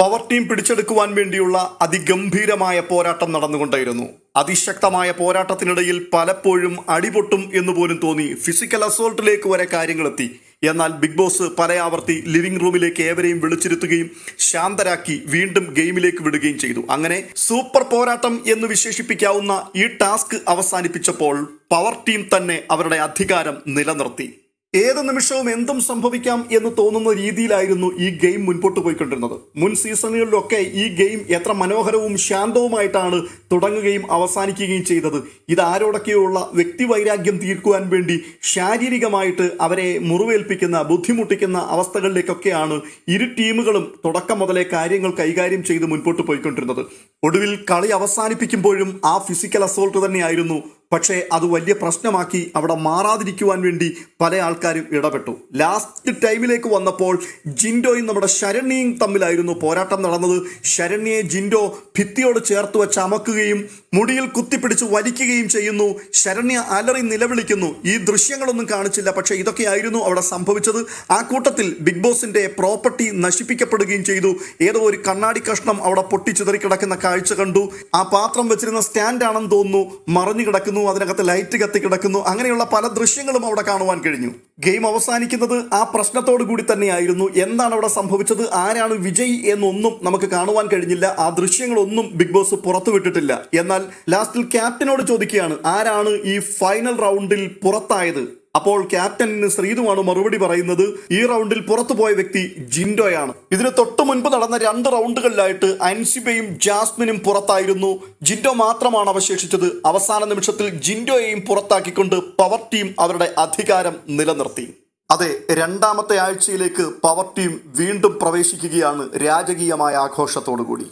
Power team പിടിച്ചെടുക്കുവാൻ വേണ്ടിയുള്ള അതിഗംഭീരമായ പോരാട്ടം നടന്നുകൊണ്ടേയിരുന്നു. അതിശക്തമായ പോരാട്ടത്തിനിടയിൽ പലപ്പോഴും അടിപൊട്ടും എന്ന് പോലും തോന്നി. ഫിസിക്കൽ അസോൾട്ടിലേക്ക് വരെ കാര്യങ്ങളെത്തി. എന്നാൽ ബിഗ് ബോസ് പലയാവർത്തി ലിവിംഗ് റൂമിലേക്ക് ഏവരെയും വിളിച്ചിരുത്തുകയും ശാന്തരാക്കി വീണ്ടും ഗെയിമിലേക്ക് വിടുകയും ചെയ്തു. അങ്ങനെ സൂപ്പർ പോരാട്ടം എന്ന് വിശേഷിപ്പിക്കാവുന്ന ഈ ടാസ്ക് അവസാനിപ്പിച്ചപ്പോൾ പവർ ടീം തന്നെ അവരുടെ അധികാരം നിലനിർത്തി. ഏത് നിമിഷവും എന്തും സംഭവിക്കാം എന്ന് തോന്നുന്ന രീതിയിലായിരുന്നു ഈ ഗെയിം മുൻപോട്ട് പോയിക്കൊണ്ടിരുന്നത്. മുൻ സീസണുകളിലൊക്കെ ഈ ഗെയിം എത്ര മനോഹരവും ശാന്തവുമായിട്ടാണ് തുടങ്ങുകയും അവസാനിക്കുകയും ചെയ്തത്. ഇത് ആരോടൊക്കെയുള്ള വ്യക്തിവൈരാഗ്യം തീർക്കുവാൻ വേണ്ടി ശാരീരികമായിട്ട് അവരെ മുറിവേൽപ്പിക്കുന്ന, ബുദ്ധിമുട്ടിക്കുന്ന അവസ്ഥകളിലേക്കൊക്കെയാണ് ഇരു ടീമുകളും തുടക്കം മുതലേ കാര്യങ്ങൾ കൈകാര്യം ചെയ്ത് മുൻപോട്ട് പോയിക്കൊണ്ടിരുന്നത്. ഒടുവിൽ കളി അവസാനിപ്പിക്കുമ്പോഴും ആ ഫിസിക്കൽ അസോൾട്ട് തന്നെയായിരുന്നു. പക്ഷേ അത് വലിയ പ്രശ്നമാക്കി അവിടെ മാറാതിരിക്കുവാൻ വേണ്ടി പല ആൾക്കാരും ഇടപെട്ടു. ലാസ്റ്റ് ടൈമിലേക്ക് വന്നപ്പോൾ ജിൻഡോയും നമ്മുടെ ശരണ്യയും തമ്മിലായിരുന്നു പോരാട്ടം നടന്നത്. ശരണ്യയെ ജിൻഡോ ഭിത്തിയോട് ചേർത്ത് വെച്ച് അമക്കുകയും മുടിയിൽ കുത്തിപ്പിടിച്ച് വലിക്കുകയും ചെയ്യുന്നു. ശരണ്യ അലറി നിലവിളിക്കുന്നു. ഈ ദൃശ്യങ്ങളൊന്നും കാണിച്ചില്ല, പക്ഷേ ഇതൊക്കെയായിരുന്നു അവിടെ സംഭവിച്ചത്. ആ കൂട്ടത്തിൽ ബിഗ് ബോസിന്റെ പ്രോപ്പർട്ടി നശിപ്പിക്കപ്പെടുകയും ചെയ്തു. ഏതോ ഒരു കണ്ണാടി കഷ്ണം അവിടെ പൊട്ടിച്ചിതറിക്കിടക്കുന്ന കാഴ്ച കണ്ടു. ആ പാത്രം വെച്ചിരുന്ന സ്റ്റാൻഡാണെന്ന് തോന്നുന്നു, മറിഞ്ഞു കിടക്കുന്നു. അതിനകത്ത് ലൈറ്റ് കത്തി കിടക്കുന്നു. അങ്ങനെയുള്ള പല ദൃശ്യങ്ങളും അവിടെ കാണുവാൻ കഴിഞ്ഞു. ഗെയിം അവസാനിക്കുന്നത് ആ പ്രശ്നത്തോടു കൂടി തന്നെയായിരുന്നു. എന്താണ് അവിടെ സംഭവിച്ചത്, ആരാണ് വിജയ് എന്നൊന്നും നമുക്ക് കാണുവാൻ കഴിഞ്ഞില്ല. ആ ദൃശ്യങ്ങളൊന്നും ബിഗ് ബോസ് പുറത്തുവിട്ടിട്ടില്ല. എന്നാൽ ലാസ്റ്റിൽ ക്യാപ്റ്റനോട് ചോദിക്കുകയാണ്, ആരാണ് ഈ ഫൈനൽ റൗണ്ടിൽ പുറത്തായത്? അപ്പോൾ ക്യാപ്റ്റൻ ശ്രീതുവാണ് മറുപടി പറയുന്നത്, ഈ റൗണ്ടിൽ പുറത്തുപോയ വ്യക്തി ജിൻഡോയാണ്. ഇതിന് തൊട്ടു മുൻപ് നടന്ന 2 റൗണ്ടുകളിലായിട്ട് അൻസിബയും ജാസ്മിനും പുറത്തായിരുന്നു. ജിൻഡോ മാത്രമാണ് അവശേഷിച്ചത്. അവസാന നിമിഷത്തിൽ ജിൻഡോയെയും പുറത്താക്കിക്കൊണ്ട് പവർ ടീം അവരുടെ അധികാരം നിലനിർത്തി. അതെ, 2ാമത്തെ ആഴ്ചയിലേക്ക് പവർ ടീം വീണ്ടും പ്രവേശിക്കുകയാണ് രാജകീയമായ ആഘോഷത്തോടു കൂടി.